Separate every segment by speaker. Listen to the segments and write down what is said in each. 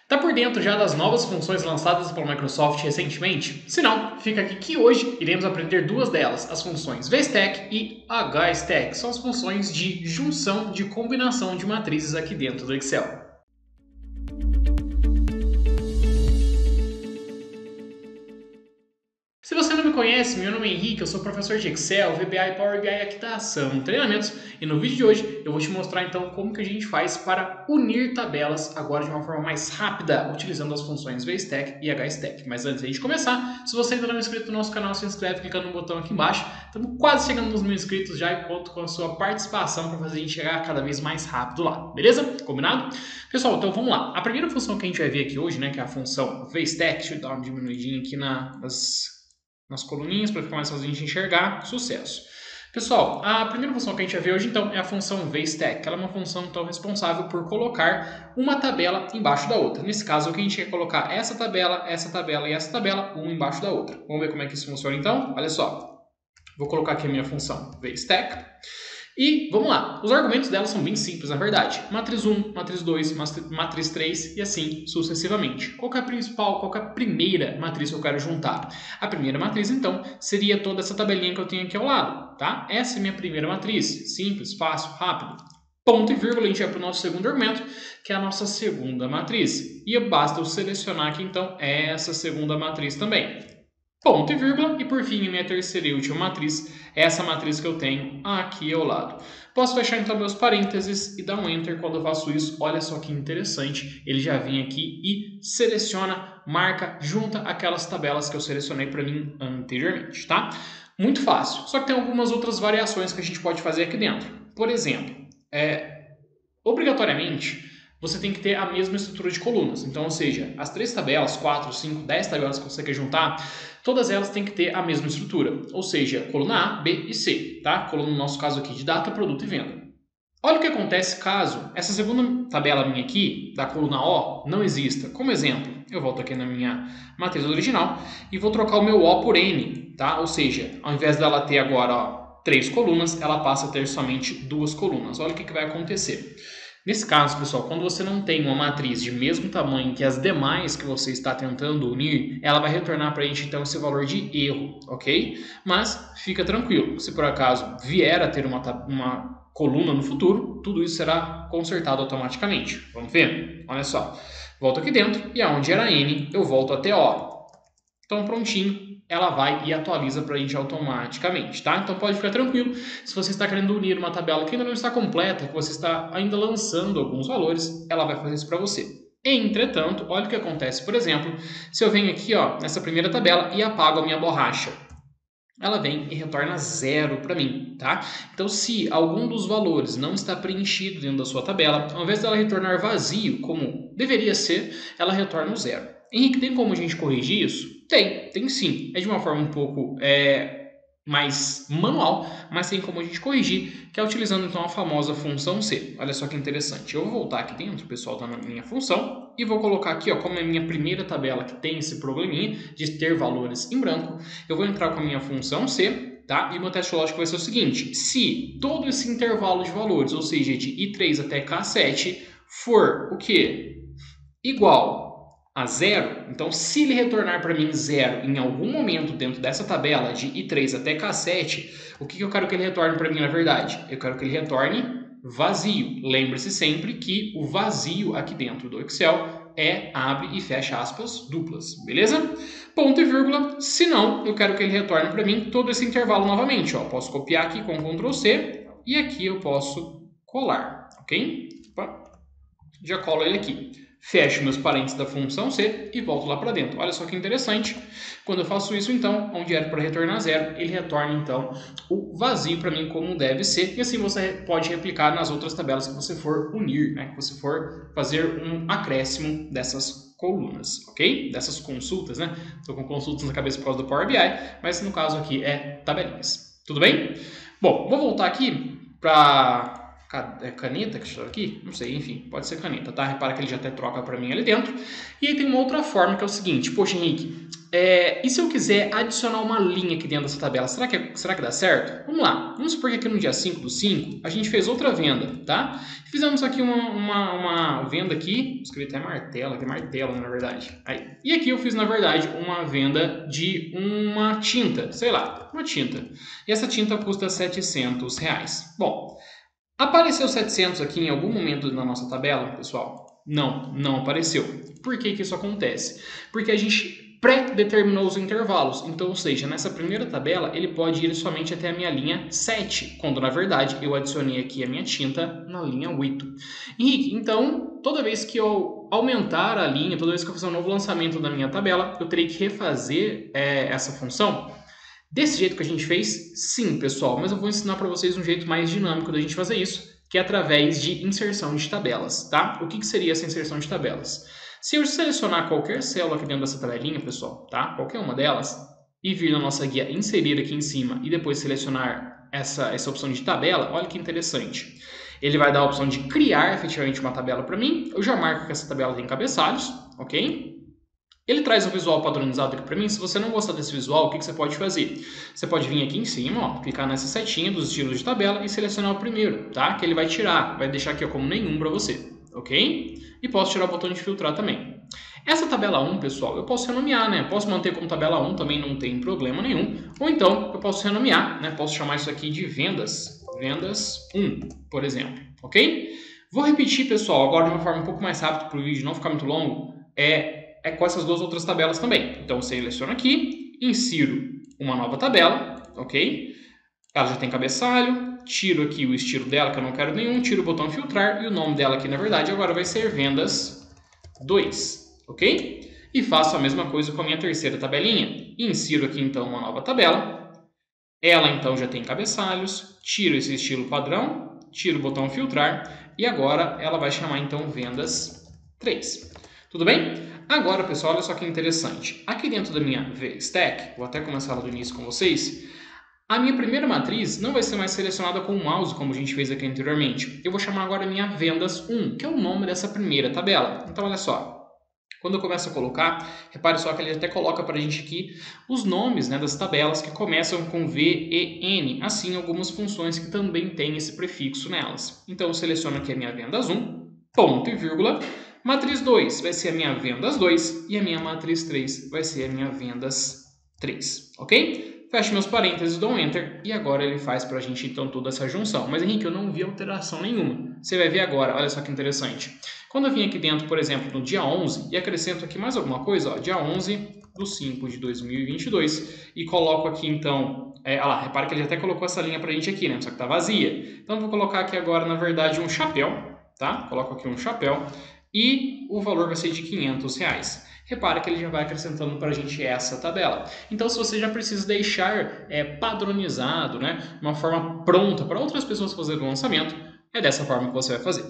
Speaker 1: Tá por dentro já das novas funções lançadas pela Microsoft recentemente? Se não, fica aqui que hoje iremos aprender duas delas, as funções VStack e HStack. São as funções de junção, de combinação de matrizes aqui dentro do Excel. Se você não me conhece, meu nome é Henrique, eu sou professor de Excel, VBA e Power BI aqui da Ação Treinamentos, e no vídeo de hoje eu vou te mostrar então como que a gente faz para unir tabelas agora de uma forma mais rápida, utilizando as funções VStack e HStack. Mas antes de começar, se você ainda não é inscrito no nosso canal, se inscreve clicando no botão aqui embaixo. Estamos quase chegando nos 1000 inscritos já e conto com a sua participação para fazer a gente chegar cada vez mais rápido lá, beleza? Combinado? Pessoal, então vamos lá. A primeira função que a gente vai ver aqui hoje, né, que é a função VStack, deixa eu dar uma diminuidinha aqui nas coluninhas para ficar mais fácil de enxergar. Sucesso! Pessoal, a primeira função que a gente vai ver hoje então é a função VStack. Ela é uma função então responsável por colocar uma tabela embaixo da outra. Nesse caso aqui a gente quer colocar essa tabela e essa tabela, uma embaixo da outra. Vamos ver como é que isso funciona então? Olha só. Vou colocar aqui a minha função VStack. E vamos lá, os argumentos dela são bem simples, na verdade. Matriz 1, matriz 2, matriz 3 e assim sucessivamente. Qual que é a principal, qual que é a primeira matriz que eu quero juntar? A primeira matriz, então, seria toda essa tabelinha que eu tenho aqui ao lado, tá? Essa é a minha primeira matriz, simples, fácil, rápido. Ponto e vírgula, a gente vai para o nosso segundo argumento, que é a nossa segunda matriz. E basta eu selecionar aqui, então, essa segunda matriz também. Ponto e vírgula, e por fim, a minha terceira e última matriz, essa matriz que eu tenho aqui ao lado. Posso fechar então meus parênteses e dar um Enter quando eu faço isso. Olha só que interessante, ele já vem aqui e seleciona, marca, junta aquelas tabelas que eu selecionei para mim anteriormente, tá? Muito fácil, só que tem algumas outras variações que a gente pode fazer aqui dentro. Por exemplo, obrigatoriamente, você tem que ter a mesma estrutura de colunas. Então, ou seja, as 3 tabelas, 4, 5, 10 tabelas que você quer juntar, todas elas têm que ter a mesma estrutura. Ou seja, coluna A, B e C, tá? Coluna no nosso caso aqui de data, produto e venda. Olha o que acontece caso essa segunda tabela minha aqui, da coluna O, não exista. Como exemplo, eu volto aqui na minha matriz original e vou trocar o meu O por N, tá? Ou seja, ao invés dela ter agora 3 colunas, ela passa a ter somente 2 colunas. Olha o que vai acontecer. Nesse caso, pessoal, quando você não tem uma matriz de mesmo tamanho que as demais que você está tentando unir, ela vai retornar para a gente, então, esse valor de erro, ok? Mas fica tranquilo, se por acaso vier a ter uma coluna no futuro, tudo isso será consertado automaticamente. Vamos ver? Olha só. Volto aqui dentro e aonde era N, eu volto até O. Então, prontinho. Ela vai e atualiza para a gente automaticamente, tá? Então pode ficar tranquilo, se você está querendo unir uma tabela que ainda não está completa, que você está ainda lançando alguns valores, ela vai fazer isso para você. Entretanto, olha o que acontece, por exemplo, se eu venho aqui ó, nessa primeira tabela e apago a minha borracha. Ela vem e retorna 0 para mim, tá? Então, se algum dos valores não está preenchido dentro da sua tabela, ao invés dela retornar vazio, como deveria ser, ela retorna o 0. Henrique, tem como a gente corrigir isso? Tem sim. É de uma forma um pouco mais manual, mas tem como a gente corrigir, que é utilizando então a famosa função C. Olha só que interessante. Eu vou voltar aqui dentro, pessoal, tá na minha função, e vou colocar aqui, ó, como é a minha primeira tabela que tem esse probleminha de ter valores em branco, eu vou entrar com a minha função C, tá? E o meu teste lógico vai ser o seguinte: se todo esse intervalo de valores, ou seja, de I3 até K7, for o quê? Igual a 0, então se ele retornar para mim 0 em algum momento dentro dessa tabela de I3 até K7, o que eu quero que ele retorne para mim na verdade? Eu quero que ele retorne vazio. Lembre-se sempre que o vazio aqui dentro do Excel abre e fecha aspas duplas, beleza? Ponto e vírgula, se não, eu quero que ele retorne para mim todo esse intervalo novamente. Ó. Posso copiar aqui com Ctrl C e aqui eu posso colar, ok? Opa. Já colo ele aqui. Fecho meus parênteses da função C e volto lá para dentro. Olha só que interessante. Quando eu faço isso, então, onde era para retornar 0, ele retorna, então, o vazio para mim como deve ser. E assim você pode replicar nas outras tabelas que você for unir, né? Que você for fazer um acréscimo dessas colunas, ok? Dessas consultas, né? Estou com consultas na cabeça por causa do Power BI, mas no caso aqui é tabelinhas. Tudo bem? Bom, vou voltar aqui para caneta que está aqui, não sei, enfim, pode ser caneta, tá? Repara que ele já até troca para mim ali dentro. E aí tem uma outra forma que é o seguinte, poxa, Henrique, e se eu quiser adicionar uma linha aqui dentro dessa tabela, será que dá certo? Vamos lá, vamos supor que aqui no dia 5/5 a gente fez outra venda, tá? Fizemos aqui uma venda aqui, vou escrever até martelo, aqui martelo na verdade. Aí. E aqui eu fiz na verdade uma venda de uma tinta, sei lá, uma tinta. E essa tinta custa R$700. Bom, apareceu 700 aqui em algum momento na nossa tabela, pessoal? Não apareceu. Por que isso acontece? Porque a gente pré-determinou os intervalos. Então, ou seja, nessa primeira tabela, ele pode ir somente até a minha linha 7, quando na verdade eu adicionei aqui a minha tinta na linha 8. Henrique, então, toda vez que eu aumentar a linha, toda vez que eu fizer um novo lançamento da minha tabela, eu terei que refazer essa função? Desse jeito que a gente fez? Sim, pessoal, mas eu vou ensinar para vocês um jeito mais dinâmico da gente fazer isso, que é através de inserção de tabelas, tá? O que seria essa inserção de tabelas? Se eu selecionar qualquer célula aqui dentro dessa tabelinha, pessoal, tá? Qualquer uma delas, e vir na nossa guia inserir aqui em cima e depois selecionar essa opção de tabela, olha que interessante. Ele vai dar a opção de criar efetivamente uma tabela para mim, eu já marco que essa tabela tem cabeçalhos, ok? Ele traz um visual padronizado aqui para mim. Se você não gostar desse visual, o que você pode fazer? Você pode vir aqui em cima, ó, clicar nessa setinha dos estilos de tabela e selecionar o primeiro, tá? Que ele vai tirar, vai deixar aqui ó, como nenhum para você, ok? E posso tirar o botão de filtrar também. Essa tabela 1, pessoal, eu posso renomear, né? Posso manter como tabela 1, também não tem problema nenhum. Ou então, eu posso renomear, né? Posso chamar isso aqui de vendas 1, por exemplo, ok? Vou repetir, pessoal, agora de uma forma um pouco mais rápida para o vídeo não ficar muito longo, é com essas duas outras tabelas também. Então, seleciono aqui, insiro uma nova tabela, ok? Ela já tem cabeçalho, tiro aqui o estilo dela, que eu não quero nenhum, tiro o botão filtrar e o nome dela aqui, na verdade, agora vai ser vendas 2, ok? E faço a mesma coisa com a minha terceira tabelinha. Insiro aqui, então, uma nova tabela. Ela, então, já tem cabeçalhos, tiro esse estilo padrão, tiro o botão filtrar e agora ela vai chamar, então, vendas 3. Tudo bem? Agora, pessoal, olha só que interessante. Aqui dentro da minha VStack, vou até começar lá do início com vocês, a minha primeira matriz não vai ser mais selecionada com o mouse, como a gente fez aqui anteriormente. Eu vou chamar agora a minha vendas 1, que é o nome dessa primeira tabela. Então, olha só. Quando eu começo a colocar, repare só que ele até coloca para a gente aqui os nomes, né, das tabelas que começam com V e N, assim algumas funções que também têm esse prefixo nelas. Então, eu seleciono aqui a minha vendas 1, ponto e vírgula. Matriz 2 vai ser a minha vendas 2 e a minha matriz 3 vai ser a minha vendas 3, ok? Fecho meus parênteses, dou um Enter e agora ele faz para a gente então toda essa junção. Mas Henrique, eu não vi alteração nenhuma. Você vai ver agora, olha só que interessante. Quando eu vim aqui dentro, por exemplo, no dia 11 e acrescento aqui mais alguma coisa, ó, dia 11/5/2022 e coloco aqui então, olha lá, repara que ele até colocou essa linha para a gente aqui, né? Só que tá vazia. Então eu vou colocar aqui agora, na verdade, um chapéu, tá? Coloco aqui um chapéu. E o valor vai ser de R$500. Repara que ele já vai acrescentando para a gente essa tabela. Então, se você já precisa deixar padronizado, né, uma forma pronta para outras pessoas fazerem o lançamento, é dessa forma que você vai fazer,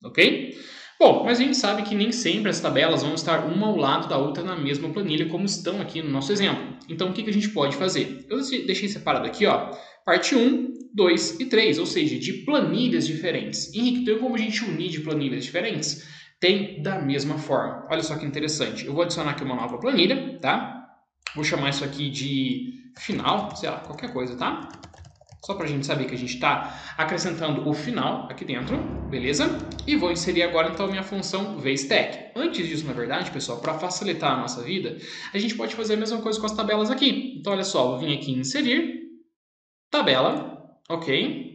Speaker 1: ok? Bom, mas a gente sabe que nem sempre as tabelas vão estar uma ao lado da outra na mesma planilha, como estão aqui no nosso exemplo. Então, o que a gente pode fazer? Eu deixei separado aqui, ó, parte 1, 2 e 3, ou seja, de planilhas diferentes. Henrique, tem como a gente unir de planilhas diferentes? Tem da mesma forma. Olha só que interessante. Eu vou adicionar aqui uma nova planilha, tá? Vou chamar isso aqui de final, sei lá, qualquer coisa, tá? Só para a gente saber que a gente está acrescentando o final aqui dentro, beleza? E vou inserir agora, então, a minha função VStack. Antes disso, na verdade, pessoal, para facilitar a nossa vida, a gente pode fazer a mesma coisa com as tabelas aqui. Então, olha só, vou vir aqui em inserir, tabela, ok?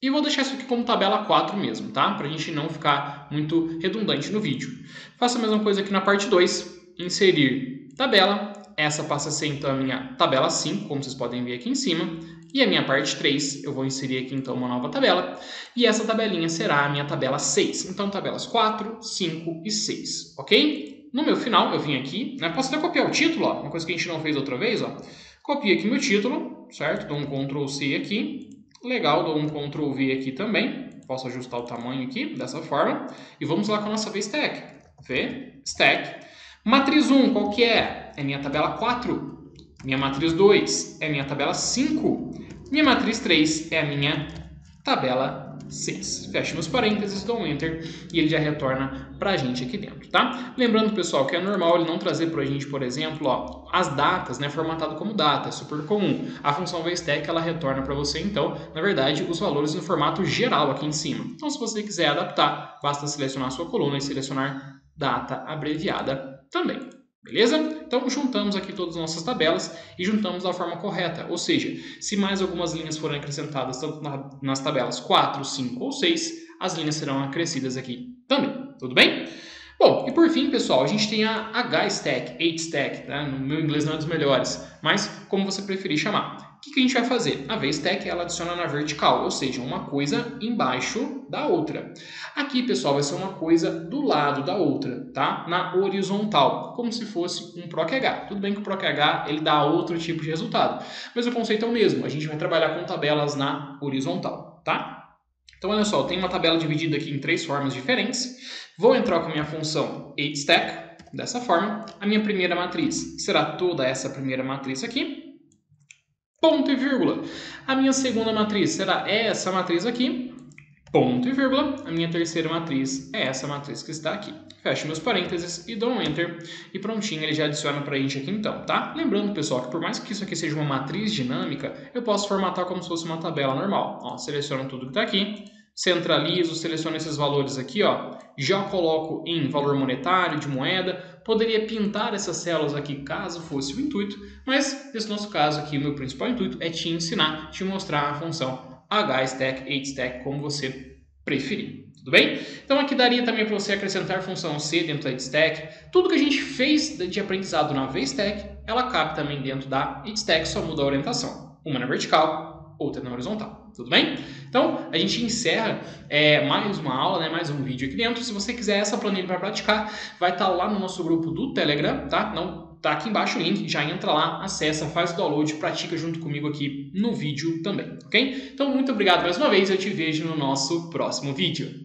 Speaker 1: E vou deixar isso aqui como tabela 4 mesmo, tá? Para a gente não ficar muito redundante no vídeo. Faço a mesma coisa aqui na parte 2. Inserir tabela. Essa passa a ser então a minha tabela 5, como vocês podem ver aqui em cima. E a minha parte 3, eu vou inserir aqui então uma nova tabela. E essa tabelinha será a minha tabela 6. Então, tabelas 4, 5 e 6, ok? No meu final, eu vim aqui, né? Posso até copiar o título, ó, uma coisa que a gente não fez outra vez, ó. Copio aqui meu título, certo? Dou um Ctrl C aqui. Legal, dou um Ctrl V aqui também. Posso ajustar o tamanho aqui, dessa forma. E vamos lá com a nossa VStack. VStack. Matriz 1, qual que é? É minha tabela 4. Minha matriz 2 é minha tabela 5. Minha matriz 3 é a minha tabela 6. Fecho meus parênteses, dou um Enter e ele já retorna para a gente aqui dentro, tá? Lembrando, pessoal, que é normal ele não trazer para a gente, por exemplo, ó, as datas, né, formatado como data, é super comum. A função VStack, ela retorna para você, então, na verdade, os valores no formato geral aqui em cima. Então, se você quiser adaptar, basta selecionar a sua coluna e selecionar data abreviada também. Beleza? Então, juntamos aqui todas as nossas tabelas e juntamos da forma correta. Ou seja, se mais algumas linhas forem acrescentadas, tanto nas tabelas 4, 5 ou 6, as linhas serão acrescidas aqui também. Tudo bem? Bom, e por fim, pessoal, a gente tem a H-Stack, H-Stack, tá? No meu inglês não é dos melhores, mas como você preferir chamar. O que a gente vai fazer? A V-Stack, ela adiciona na vertical, ou seja, uma coisa embaixo da outra. Aqui, pessoal, vai ser uma coisa do lado da outra, tá? Na horizontal, como se fosse um PROC-H. Tudo bem que o PROC-H, ele dá outro tipo de resultado, mas o conceito é o mesmo. A gente vai trabalhar com tabelas na horizontal, tá? Então, olha só, eu tenho uma tabela dividida aqui em 3 formas diferentes. Vou entrar com a minha função H-Stack, dessa forma. A minha primeira matriz será toda essa primeira matriz aqui. Ponto e vírgula. A minha segunda matriz será essa matriz aqui, ponto e vírgula. A minha terceira matriz é essa matriz que está aqui. Fecho meus parênteses e dou um Enter. E prontinho, ele já adiciona para a gente aqui então, tá? Lembrando, pessoal, que por mais que isso aqui seja uma matriz dinâmica, eu posso formatar como se fosse uma tabela normal. Ó, seleciono tudo que está aqui, centralizo, seleciono esses valores aqui, ó, já coloco em valor monetário, de moeda. Poderia pintar essas células aqui caso fosse o intuito, mas nesse nosso caso aqui, o meu principal intuito é te ensinar, te mostrar a função H-Stack, H-Stack, como você preferir. Tudo bem? Então aqui daria também para você acrescentar a função C dentro da H-Stack. Tudo que a gente fez de aprendizado na V-Stack, ela cabe também dentro da H-Stack, só muda a orientação. Uma na vertical, outra na horizontal. Tudo bem? Então, a gente encerra mais uma aula, né, mais um vídeo aqui dentro. Se você quiser essa planilha para praticar, vai estar lá no nosso grupo do Telegram, tá? Não, tá aqui embaixo o link, já entra lá, acessa, faz o download, pratica junto comigo aqui no vídeo também, ok? Então, muito obrigado mais uma vez, eu te vejo no nosso próximo vídeo.